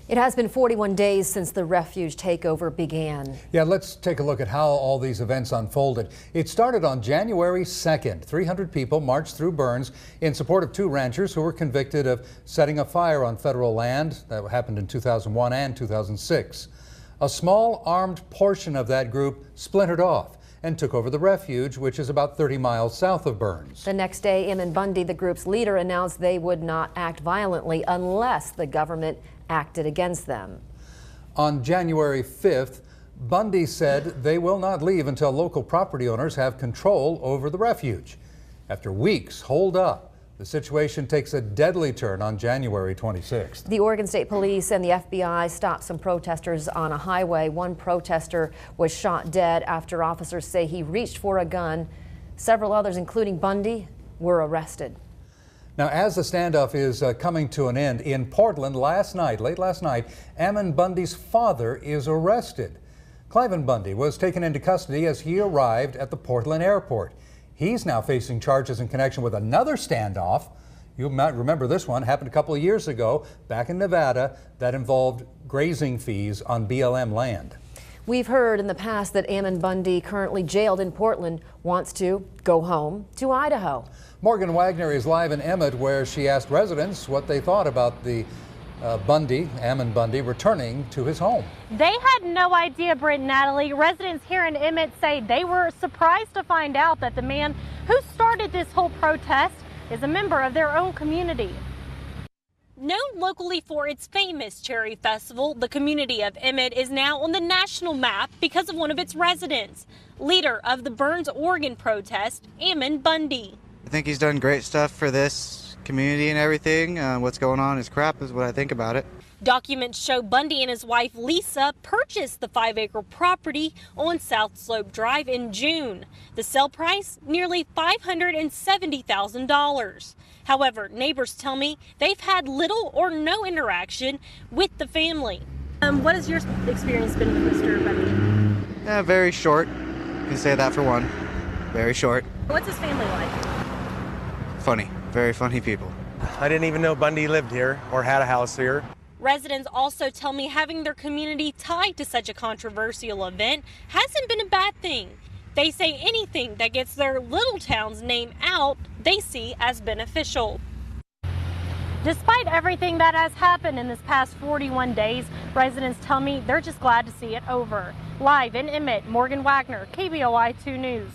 It has been 41 days since the refuge takeover began. Yeah, let's take a look at how all these events unfolded. It started on January 2nd. 300 people marched through Burns in support of two ranchers who were convicted of setting a fire on federal land. That happened in 2001 and 2006. A small armed portion of that group splintered off and took over the refuge, which is about 30 miles south of Burns. The next day, Ammon Bundy, the group's leader, announced they would not act violently unless the government acted against them. On January 5th, Bundy said they will not leave until local property owners have control over the refuge. After weeks holed up, the situation takes a deadly turn on January 26th. The Oregon State Police and the FBI stopped some protesters on a highway. One protester was shot dead after officers say he reached for a gun. Several others, including Bundy, were arrested. Now, as the standoff is coming to an end, in Portland late last night, Ammon Bundy's father is arrested. Cliven Bundy was taken into custody as he arrived at the Portland airport. He's now facing charges in connection with another standoff. You might remember this one happened a couple of years ago back in Nevada that involved grazing fees on BLM land. We've heard in the past that Ammon Bundy, currently jailed in Portland, wants to go home to Idaho. Morgan Wagner is live in Emmett, where she asked residents what they thought about the Ammon Bundy, returning to his home. They had no idea, Britt and Natalie. Residents here in Emmett say they were surprised to find out that the man who started this whole protest is a member of their own community. Known locally for its famous Cherry Festival, the community of Emmett is now on the national map because of one of its residents, leader of the Burns, Oregon protest, Ammon Bundy. I think he's done great stuff for this community and everything. What's going on is crap is what I think about it. Documents show Bundy and his wife Lisa purchased the 5-acre property on South Slope Drive in June. The sale price, nearly $570,000. However, neighbors tell me they've had little or no interaction with the family. What has your experience been with Mr. Bundy? Very short. You can say that for one. Very short. What's his family like? Funny. Very funny people. I didn't even know Bundy lived here or had a house here. Residents also tell me having their community tied to such a controversial event hasn't been a bad thing. They say anything that gets their little town's name out, they see as beneficial. Despite everything that has happened in this past 41 days, residents tell me they're just glad to see it over. Live in Emmett, Morgan Wagner, KBOI 2 News.